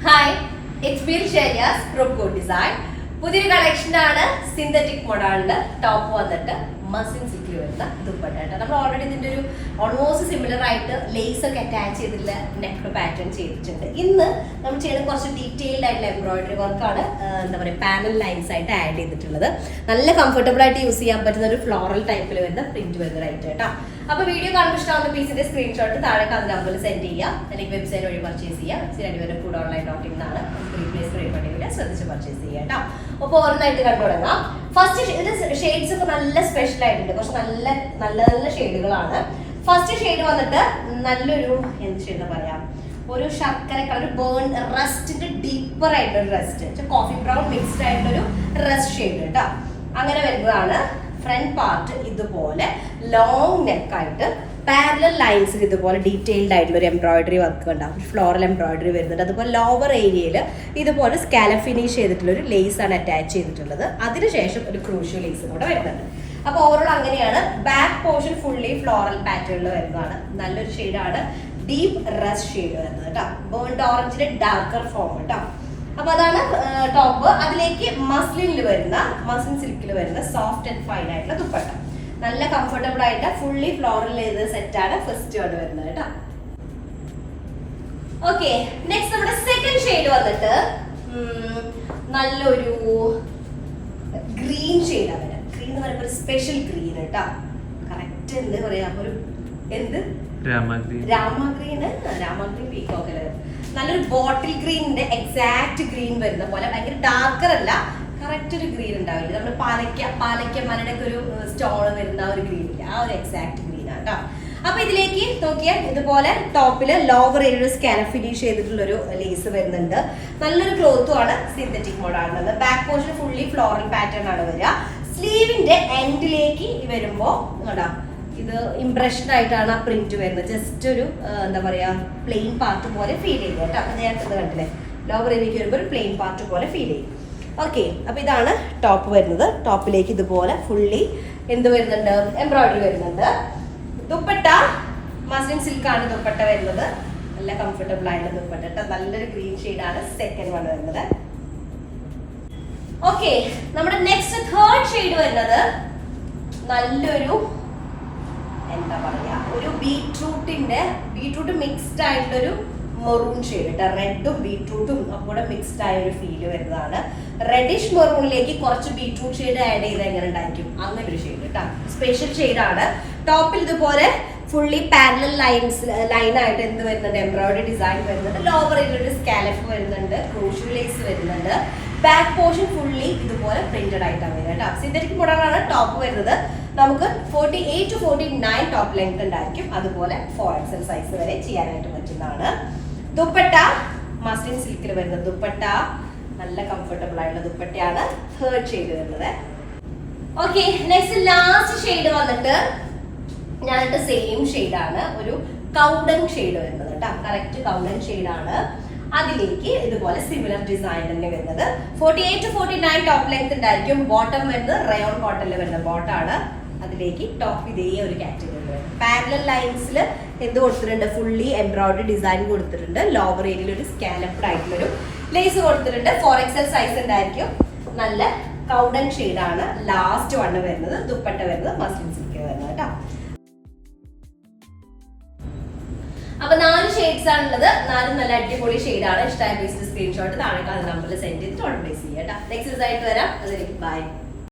Hi, it's ബീൽ ഷെരിയാസ് from Good Design. പുതിയൊരു കളക്ഷനാണ്. സിന്തറ്റിക് മോഡലിന്റെ ടോപ്പ് വന്നിട്ട് മസിൻ സിൽക്കിൽ വരുന്ന ദുപ്പട്ട. നമ്മൾ ഓൾറെഡി ഇതിന്റെ ഒരു ഓൾമോസ്റ്റ് സിമിലർ ആയിട്ട് ലേസ് ഒക്കെ അറ്റാച്ച് ചെയ്തിട്ടുള്ള നെക്ക് പാറ്റേൺ ചെയ്തിട്ടുണ്ട്. ഇന്ന് നമ്മൾ ചെയ്യുന്ന കുറച്ച് ഡീറ്റെയിൽഡ് ആയിട്ടുള്ള എംബ്രോയിഡറി വർക്കാണ് എന്താ പറയുക പാനൽ ലൈൻസ് ആയിട്ട് ആഡ് ചെയ്തിട്ടുള്ളത്. നല്ല കംഫർട്ടബിൾ ആയിട്ട് യൂസ് ചെയ്യാൻ പറ്റുന്ന ഒരു ഫ്ലോറൽ ടൈപ്പിൽ വരുന്ന പ്രിന്റ് വരുന്ന റൈറ്റ് കേട്ടോ. അപ്പൊ വീഡിയോ കാണുമ്പോൾ ഇഷ്ടമാകുന്ന പീസിന്റെ സ്ക്രീൻഷോട്ട് താഴെ കാണുന്ന നമ്പറിൽ സെൻഡ് ചെയ്യാം, അല്ലെങ്കിൽ വെബ്സൈറ്റ് വഴി പർച്ചേസ് ചെയ്യാം. രണ്ടുപേരും ഫുഡ് ഓൺലൈൻ ഡോട്ടിംഗാണ്, റീപ്ലേസ് റീഫണ്ടില്ല, ശ്രദ്ധിച്ച് പർച്ചേസ് ചെയ്യാം കേട്ടോ. അപ്പോൾ ഓരോന്നായിട്ട് കണ്ടു തുടങ്ങാം. ഫസ്റ്റ് ഇത് ഷെയ്ഡ്സ് ഒക്കെ നല്ല സ്പെഷ്യൽ ആയിട്ടുണ്ട്, കുറച്ച് നല്ല നല്ല നല്ല ഷെയ്ഡുകളാണ്. ഫസ്റ്റ് ഷെയ്ഡ് വന്നിട്ട് നല്ലൊരു എന്ത് ഷെയ്ഡ് പറയാം, ഒരു ശർക്കര കളർ ബേൺ റസ്റ്റിന്റെ ഡീപ്പർ ആയിട്ടൊരു റസ്റ്റ്, കോഫി ബ്രൗൺ മിക്സ്ഡ് ആയിട്ടൊരു റസ്റ്റ് ഷെയ്ഡ് കേട്ടോ. അങ്ങനെ വരുന്നതാണ്. ഫ്രണ്ട് പാർട്ട് ഇതുപോലെ ലോങ് നെക്കായിട്ട് പാരലൽ ലൈൻസിൽ ഇതുപോലെ ഡീറ്റെയിൽഡ് ആയിട്ടുള്ള ഒരു എംബ്രോയിഡറി വർക്ക് ഉണ്ടാവും, ഫ്ലോറൽ എംബ്രോയിഡറി വരുന്നുണ്ട്. അതുപോലെ ലോവർ ഏരിയയിൽ ഇതുപോലെ സ്കാലപ്പ് ഫിനിഷ് ചെയ്തിട്ടുള്ള ഒരു ലേസ് ആണ് അറ്റാച്ച് ചെയ്തിട്ടുള്ളത്. അതിനുശേഷം ഒരു ക്രൂഷ്യൽ ലേസും കൂടെ വരുന്നുണ്ട്. അപ്പോൾ ഓവറോൾ അങ്ങനെയാണ്. ബാക്ക് പോർഷൻ ഫുള്ളി ഫ്ലോറൽ പാറ്റേണിൽ വരുന്നതാണ്. നല്ലൊരു ഷെയ്ഡാണ്, ഡീപ്പ് റസ്റ്റ് ഷെയ്ഡ് വരുന്നത് കേട്ടോ. ബേൺഡ് ഓറഞ്ചിന്റെ ഡാർക്കർ ഫോം കേട്ടോ. അപ്പൊ അതാണ് ടോപ്പ്. അതിലേക്ക് മസ്ലിനിൽ വരുന്ന മസ്ലിൻ സിൽക്കിൽ വരുന്ന സോഫ്റ്റ് ആൻഡ് ഫൈൻ ആയിട്ടുള്ള ദുപ്പട്ട. നല്ല കംഫർട്ടബിൾ ആയിട്ട് ഫുള്ളി ഫ്ലോറൽ ചെയ്ത സെറ്റാണ് ഫസ്റ്റ് ആണ് വരുന്നത് കേട്ടോ. ഓക്കെ, നെക്സ്റ്റ് നമ്മുടെ സെക്കൻഡ് ഷെയ്ഡ് വന്നിട്ട് നല്ലൊരു ഗ്രീൻ ഷെയ്ഡാണ്. ഗ്രീൻ എന്ന് പറയുമ്പോൾ ഒരു സ്പെഷ്യൽ ഗ്രീൻ കേട്ടോ. കറക്റ്റ് എന്താ പറയാ, ഒരു എന്ത് രാമഗ്രീൻ പീക്കോക്ക് കളർ. നല്ലൊരു ബോട്ടിൽ ഗ്രീനിന്റെ എക്സാക്ട് ഗ്രീൻ വരുന്ന പോലെ, ഭയങ്കര ഡാർക്കർ അല്ല, കറക്റ്റ് ഒരു ഗ്രീൻ ഉണ്ടാവില്ല. നമ്മൾ പാലക്ക മലയുടെ ഒക്കെ ഒരു സ്റ്റോൺ വരുന്ന ഒരു ഗ്രീൻ ഇല്ല, ആ ഒരു എക്സാക്ട് ഗ്രീൻ ആണ് കേട്ടോ. അപ്പൊ ഇതിലേക്ക് നോക്കിയാൽ ഇതുപോലെ ടോപ്പില് ലോവർ ഏരിയ സ്കാലപ്പ് ഫിനിഷ് ചെയ്തിട്ടുള്ള ഒരു ലേസ് വരുന്നുണ്ട്. നല്ലൊരു ക്ലോത്തും ആണ്, സിന്തറ്റിക് മോഡാണുള്ളത്. Back portion fully floral pattern ആണ് വരിക. സ്ലീവിന്റെ എൻഡിലേക്ക് വരുമ്പോ കേട്ടോ, ഇത് ഇംപ്രഷൻ ആയിട്ടാണ് ആ പ്രിന്റ് വരുന്നത്. ജസ്റ്റ് ഒരു എന്താ പറയാ പ്ലെയിൻ പാർട്ട് പോലെ ഫീൽ ചെയ്യും കേട്ടോ. അപ്പൊ നേരത്തെ കണ്ടില്ലേ, ലോവർ ഏരിയക്ക് വരുമ്പോൾ ഒരു പ്ലെയിൻ പാർട്ട് പോലെ ഫീൽ ചെയ്യും. ഓക്കെ, അപ്പൊ ഇതാണ് ടോപ്പ് വരുന്നത്. ടോപ്പിലേക്ക് ഇതുപോലെ ഫുള്ളി എന്ത് വരുന്നുണ്ട്, എംബ്രോയിഡറി വരുന്നുണ്ട്. ദുപ്പട്ട മസ്ലിൻ സിൽക്കാണ് ദുപ്പട്ട വരുന്നത്. നല്ല കംഫർട്ടബിൾ ആയിട്ടുള്ള ദുപ്പട്ട കേട്ടോ. നല്ലൊരു ഗ്രീൻ ഷെയ്ഡാണ് സെക്കൻഡ് വൺ വരുന്നത്. ഓക്കെ, നമ്മുടെ നെക്സ്റ്റ് തേർഡ് ഷെയ്ഡ് വരുന്നത് നല്ലൊരു എന്താ പറയാ, ഒരു ബീട്രൂട്ട് മിക്സ്ഡ് ആയിട്ടൊരു മെറൂൺ ഷെയ്ഡ് കേട്ടോ. റെഡും ബീട്രൂട്ടും കൂടെ മിക്സ്ഡ് ആയ ഒരു ഫീല് വരുന്നതാണ്. റെഡിഷ് മെറൂണിലേക്ക് കുറച്ച് ബീട്രൂട്ട് ഷെയ്ഡ് ആഡ് ചെയ്ത് എങ്ങനെ ഉണ്ടായിരിക്കും, അങ്ങനെ ഒരു ഷെയ്ഡ് കേട്ടോ. സ്പെഷ്യൽ ഷെയ്ഡാണ്. ടോപ്പിൽ ഇതുപോലെ ഫുള്ളി പാരലൽ ലൈനായിട്ട് എന്ത് വരുന്നുണ്ട്, എംബ്രോയിഡറി ഡിസൈൻ വരുന്നുണ്ട്. ലോവർ ഒരു സ്കാലപ്പ് വരുന്നുണ്ട്, ക്രൂഷ്യൽ ലേസ് വരുന്നുണ്ട്. ബാക്ക് പോർഷൻ ഫുള്ളി ഇതുപോലെ പ്രിന്റഡ് ആയിട്ടാണ് വരുന്നത് കേട്ടോ. സിന്തറ്റിക് മോഡലാണ് ടോപ്പ് വരുന്നത്. നമുക്ക് 48 to 49 ടോപ്പ് ലെങ്ത് ഉണ്ടായിരിക്കും. അതുപോലെ 4XL സൈസ് വരെ ചെയ്യാനായിട്ട് പറ്റുന്നതാണ്. ദുപ്പട്ട മസ്ലിൻ സിൽക്കിൽ വരുന്ന ദുപ്പട്ട, നല്ല കംഫർട്ടബിൾ ആയിട്ടുള്ള ദുപ്പട്ടയാണ്. തേർഡ് ഷെയ്ഡ് വരുന്നത്. ഓക്കെ, നെക്സ്റ്റ് ലാസ്റ്റ് ഷെയ്ഡ് വന്നിട്ട് ഞാനിട്ട് സെയിം ഷെയ്ഡാണ്, ഒരു കൗഡൻ ഷെയ്ഡ് വരുന്നത് കേട്ടോ. കറക്റ്റ് കൗഡൻ ഷെയ്ഡാണ്. അതിലേക്ക് ഇതുപോലെ സിമിലർ ഡിസൈൻ തന്നെ വരുന്നത്. 48 to 49 ടോപ്പ് ലെങ്ത് ഉണ്ടായിരിക്കും. ബോട്ടം വരുന്നത് റയോൺ കോട്ടണിൽ വരുന്ന ബോട്ടാണ്. അതിലേക്ക് ടോപ്പ് ഇതേ ഒരു കാറ്റഗറി വരും. പാരലൽ ലൈൻസിൽ എന്ത് കൊടുത്തിട്ടുണ്ട്, ഫുള്ളി എംബ്രോയിഡറി ഡിസൈൻ കൊടുത്തിട്ടുണ്ട്. ലോവർ ഏരിയയിൽ ഒരു സ്കാലപ്ഡ് ആയിട്ടുള്ളൊരു ലേസ് കൊടുത്തിട്ടുണ്ട്. 4XL സൈസ് ഉണ്ടായിരിക്കും. നല്ല കൗഡൻ ഷെയ്ഡാണ് ലാസ്റ്റ് വണ്ണ് വരുന്നത്. ദുപ്പട്ട വരുന്നത് മസ്ലിൻ സിൽക്ക് വരുന്നത് കേട്ടോ. അപ്പൊ 4 ഷെയ്ഡ്സ് ആണുള്ളത്. 4 നല്ല അടിപൊളി ഷെയ്ഡാണ്. ഇഷ്ടമായ പീസിന്റെ സ്ക്രീൻഷോട്ട് താഴെ കാണുന്ന നമ്പറിൽ സെൻഡ് ചെയ്തിട്ട് ഓർഡർ പ്ലേസ് ചെയ്യാം കേട്ടോ. നെക്സ്റ്റ് ആയിട്ട് വരാം. അതിലേക്ക് ബൈ.